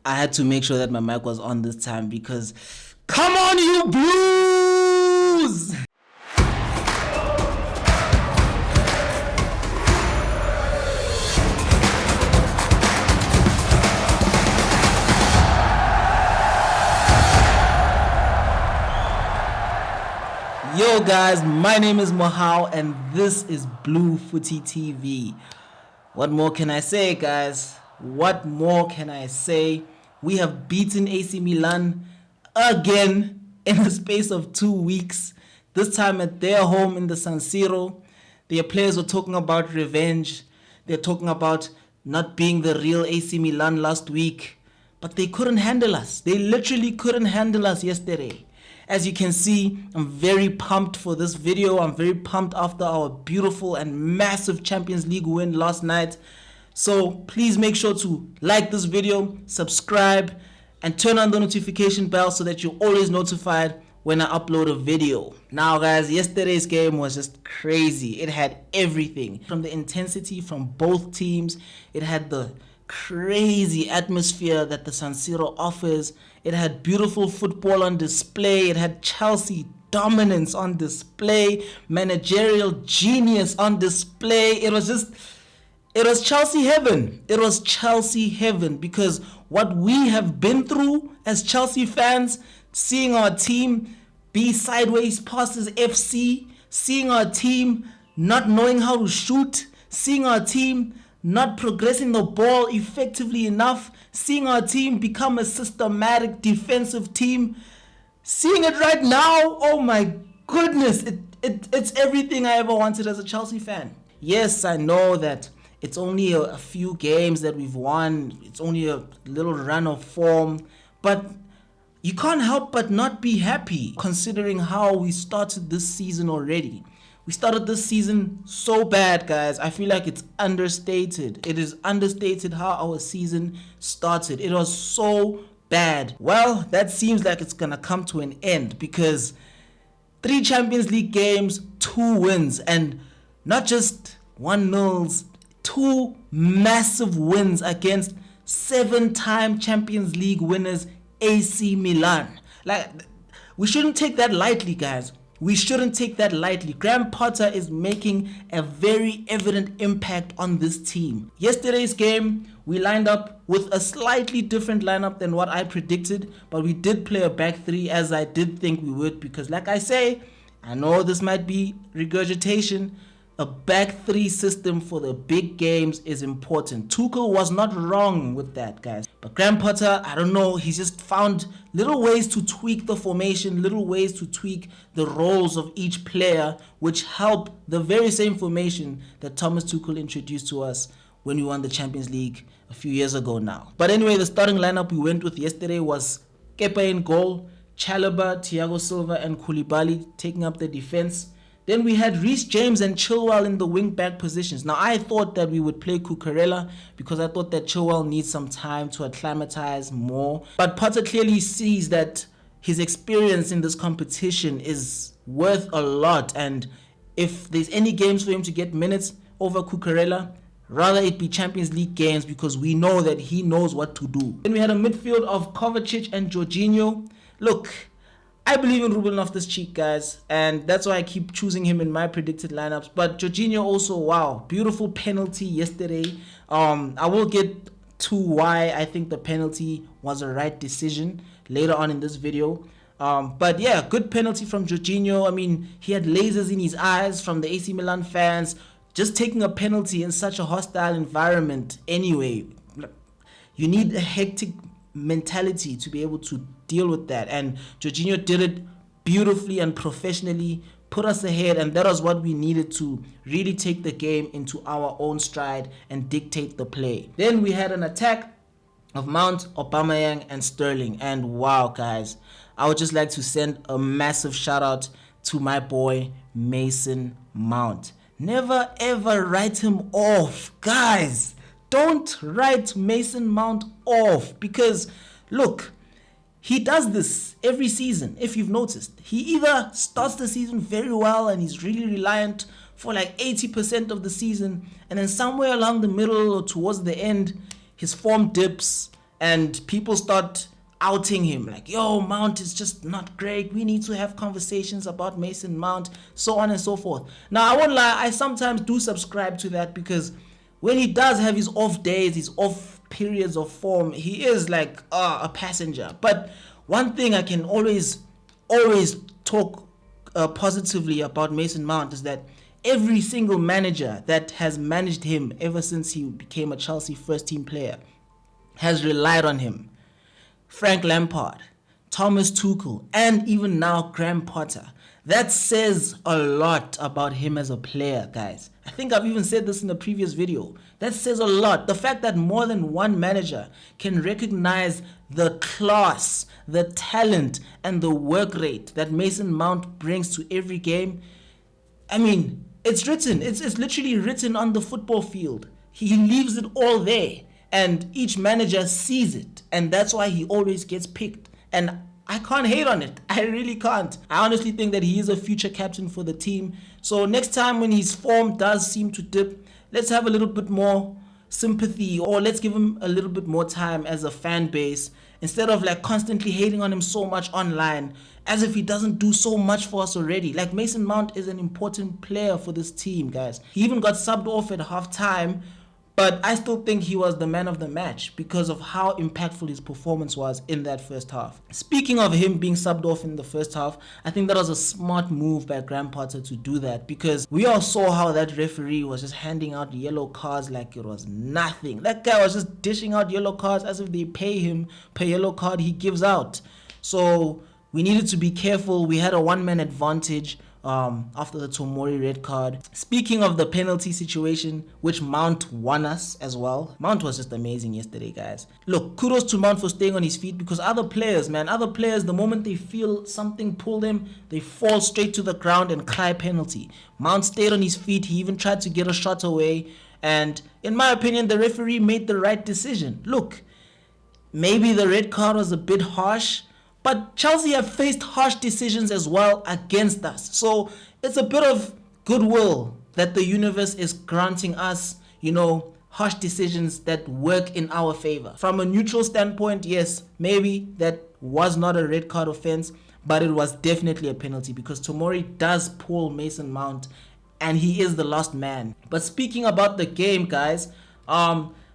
I had to make sure that my mic was on this time because come on, you Blues! Yo guys, my name is Mohau and this is Blue Footy TV. What more can I say, guys? What more can I say? We have beaten AC Milan again in the space of 2 weeks. This time at their home in the Siro. Their players were talking about revenge. They're talking about not being the real AC Milan last week. But they couldn't handle us. They literally couldn't handle us yesterday. As you can see, I'm very pumped for this video. I'm very pumped after our beautiful and massive Champions League win last night. So please make sure to like this video, subscribe, and turn on the notification bell so that you're always notified when I upload a video. Now guys, yesterday's game was just crazy. It had everything from the intensity from both teams. It had the crazy atmosphere that the San Siro offers. It had beautiful football on display. It had Chelsea dominance on display, managerial genius on display. It was Chelsea heaven. It was Chelsea heaven because what we have been through as Chelsea fans, seeing our team be sideways passes FC, seeing our team not knowing how to shoot, seeing our team not progressing the ball effectively enough, seeing our team become a systematic defensive team, seeing it right now, oh my goodness, it's everything I ever wanted as a Chelsea fan. Yes, I know that it's only a few games that we've won, it's only a little run of form, but you can't help but not be happy considering how we started this season already. We started this season so bad, guys. I feel like it's understated. It is understated how our season started. It was so bad. Well, that seems like it's gonna come to an end because 3 Champions League games, 2 wins, and not just 1-0s, 2 massive wins against 7-time Champions League winners AC Milan. Like, we shouldn't take that lightly, guys. We shouldn't take that lightly. Graham Potter is making a very evident impact on this team. Yesterday's game, we lined up with a slightly different lineup than what I predicted, but we did play a back 3 as I did think we would because like I say, I know this might be regurgitation, a back 3 system for the big games is important. Tuchel was not wrong with that, guys. But Graham Potter, I don't know, he's just found little ways to tweak the formation, little ways to tweak the roles of each player, which help the very same formation that Thomas Tuchel introduced to us when we won the Champions League a few years ago now. But anyway, the starting lineup we went with yesterday was Kepa in goal, Chalobah, Thiago Silva, and Koulibaly taking up the defense. Then we had Reece James and Chilwell in the wing-back positions. Now, I thought that we would play Cucurella because I thought that Chilwell needs some time to acclimatize more. But Potter clearly sees that his experience in this competition is worth a lot. And if there's any games for him to get minutes over Cucurella, rather it be Champions League games because we know that he knows what to do. Then we had a midfield of Kovacic and Jorginho. Look, I believe in Ruben Loftus-Cheek, guys, and that's why I keep choosing him in my predicted lineups. But Jorginho also, wow, beautiful penalty yesterday. I will get to why I think the penalty was a right decision later on in this video. But yeah, good penalty from Jorginho. I mean, he had lasers in his eyes from the AC Milan fans. Just taking a penalty in such a hostile environment anyway. You need a hectic mentality to be able to deal with that, and Jorginho did it beautifully and professionally, put us ahead, and that was what we needed to really take the game into our own stride and dictate the play. Then we had an attack of Mount, Aubameyang, and Sterling, and wow, guys, I would just like to send a massive shout out to my boy Mason Mount. Never ever write him off, guys. Don't write Mason Mount off because look, he does this every season. If you've noticed, he either starts the season very well and he's really reliant for like 80% of the season, and then somewhere along the middle or towards the end his form dips and people start outing him like, yo, Mount is just not great, we need to have conversations about Mason Mount, so on and so forth. Now I won't lie, I sometimes do subscribe to that, because when he does have his off days, his off periods of form, he is like a passenger. But one thing I can always talk positively about Mason Mount is that every single manager that has managed him ever since he became a Chelsea first team player has relied on him. Frank Lampard, Thomas Tuchel, and even now Graham Potter. That says a lot about him as a player, guys. I think I've even said this in a previous video. That says a lot. The fact that more than one manager can recognize the class, the talent, and the work rate that Mason Mount brings to every game. I mean, it's written. It's literally written on the football field. He leaves it all there. And each manager sees it. And that's why he always gets picked. And I can't hate on it. I really can't. I honestly think that he is a future captain for the team. So next time when his form does seem to dip, let's have a little bit more sympathy, or let's give him a little bit more time as a fan base, instead of like constantly hating on him so much online, as if he doesn't do so much for us already. Like, Mason Mount is an important player for this team, guys. He even got subbed off at halftime, but I still think he was the man of the match because of how impactful his performance was in that first half. Speaking of him being subbed off in the first half, I think that was a smart move by Graham Potter to do that, because we all saw how that referee was just handing out yellow cards like it was nothing. That guy was just dishing out yellow cards as if they pay him per yellow card he gives out. So we needed to be careful. We had a one-man advantage after the Tomori red card. Speaking of the penalty situation, which Mount won us as well. Mount was just amazing yesterday, guys. Look, kudos to Mount for staying on his feet, because other players, the moment they feel something pull them, they fall straight to the ground and cry penalty. Mount stayed on his feet. He even tried to get a shot away. And in my opinion, the referee made the right decision. Look, maybe the red card was a bit harsh, but Chelsea have faced harsh decisions as well against us. So it's a bit of goodwill that the universe is granting us, harsh decisions that work in our favor. From a neutral standpoint, yes, maybe that was not a red card offense, but it was definitely a penalty, because Tomori does pull Mason Mount and he is the last man. But speaking about the game, guys,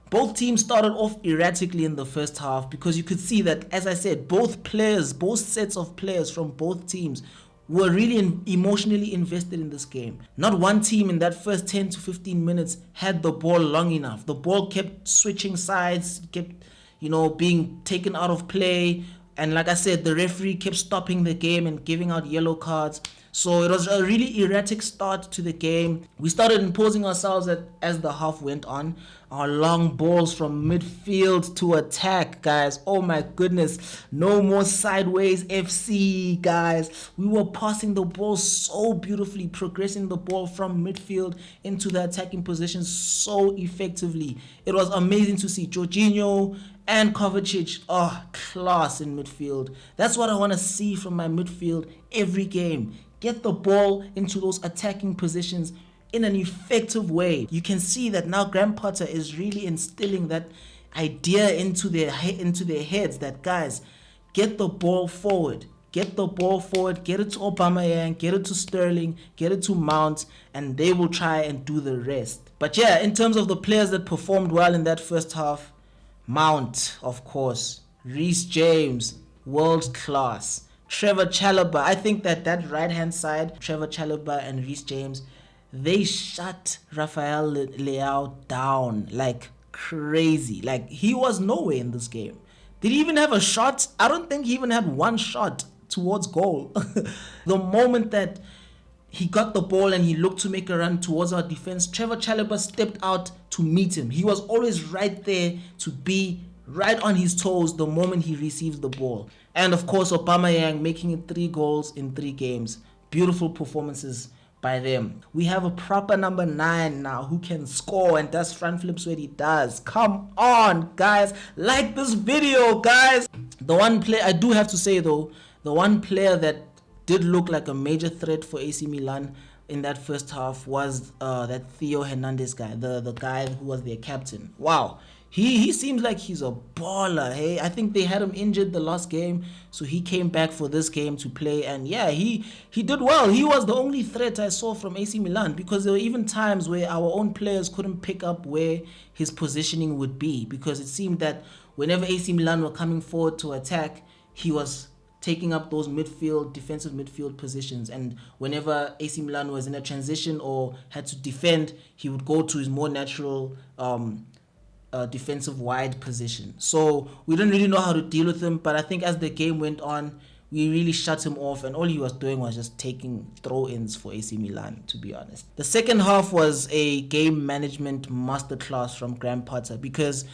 both teams started off erratically in the first half, because you could see that, as I said, both sets of players from both teams were really emotionally invested in this game. Not one team in that first 10 to 15 minutes had the ball long enough. The ball kept switching sides, kept, being taken out of play. And like I said, the referee kept stopping the game and giving out yellow cards. So it was a really erratic start to the game. We started imposing ourselves as the half went on. Our long balls from midfield to attack, guys. Oh my goodness. No more sideways FC, guys. We were passing the ball so beautifully, progressing the ball from midfield into the attacking position so effectively. It was amazing to see Jorginho and Kovacic, class in midfield. That's what I want to see from my midfield every game. Get the ball into those attacking positions in an effective way. You can see that now Graham Potter is really instilling that idea into their heads that, guys, get the ball forward. Get the ball forward, get it to Aubameyang, get it to Sterling, get it to Mount, and they will try and do the rest. But yeah, in terms of the players that performed well in that first half, Mount, of course, Reece James, world class. Trevor Chalobah, I think that right-hand side, Trevor Chalobah and Reece James, they shut Rafael Leao down like crazy. Like, he was nowhere in this game. Did he even have a shot? I don't think he even had one shot towards goal. The moment that he got the ball and he looked to make a run towards our defense, Trevor Chalobah stepped out to meet him. He was always right there to be right on his toes the moment he receives the ball. And of course, Aubameyang making it 3 goals in 3 games. Beautiful performances by them. We have a proper number 9 now who can score and does front flips when he does. Come on, guys. Like this video, guys. The one player, I do have to say though, the one player that did look like a major threat for AC Milan in that first half was that Theo Hernandez guy, the guy who was their captain. Wow. he seems like he's a baller. Hey, I think they had him injured the last game, so he came back for this game to play, and yeah, he did well. He was the only threat I saw from AC Milan, because there were even times where our own players couldn't pick up where his positioning would be, because it seemed that whenever AC Milan were coming forward to attack, he was taking up those defensive midfield positions, and whenever AC Milan was in a transition or had to defend, he would go to his more natural defensive wide position. So we didn't really know how to deal with him, but I think as the game went on, we really shut him off, and all he was doing was just taking throw-ins for AC Milan, to be honest. The second half was a game management masterclass from Graham Potter, because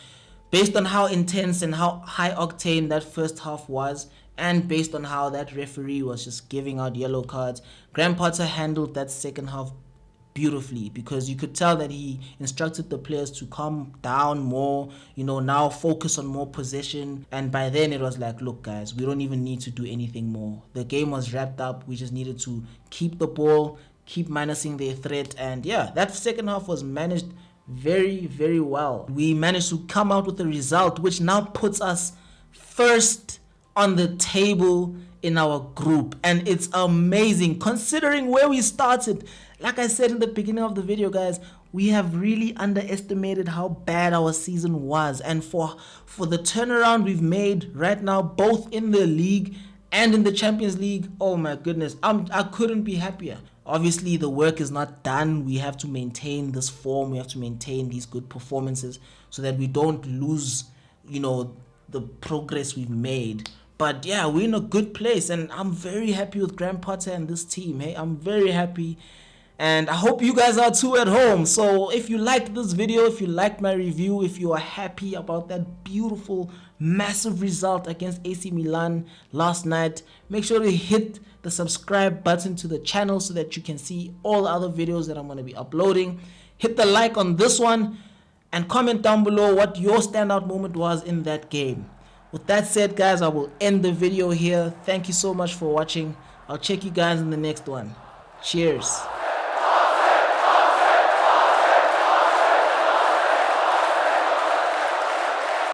based on how intense and how high octane that first half was, and based on how that referee was just giving out yellow cards, Graham Potter handled that second half beautifully, because you could tell that he instructed the players to calm down more, now focus on more possession. And by then it was like, look guys, we don't even need to do anything more. The game was wrapped up. We just needed to keep the ball, keep minusing their threat, and yeah, that second half was managed very, very well. We managed to come out with a result which now puts us first on the table in our group, and it's amazing considering where we started. Like I said in the beginning of the video, guys, we have really underestimated how bad our season was, and for the turnaround we've made right now, both in the league and in the Champions League, oh my goodness, I couldn't be happier. Obviously the work is not done. We have to maintain this form, we have to maintain these good performances so that we don't lose the progress we've made. But yeah, we're in a good place, and I'm very happy with Graham Potter and this team. Hey, I'm very happy, and I hope you guys are too at home. So if you liked this video, if you liked my review, if you are happy about that beautiful, massive result against AC Milan last night, make sure to hit the subscribe button to the channel so that you can see all the other videos that I'm going to be uploading. Hit the like on this one, and comment down below what your standout moment was in that game. With that said, guys, I will end the video here. Thank you so much for watching. I'll check you guys in the next one. Cheers.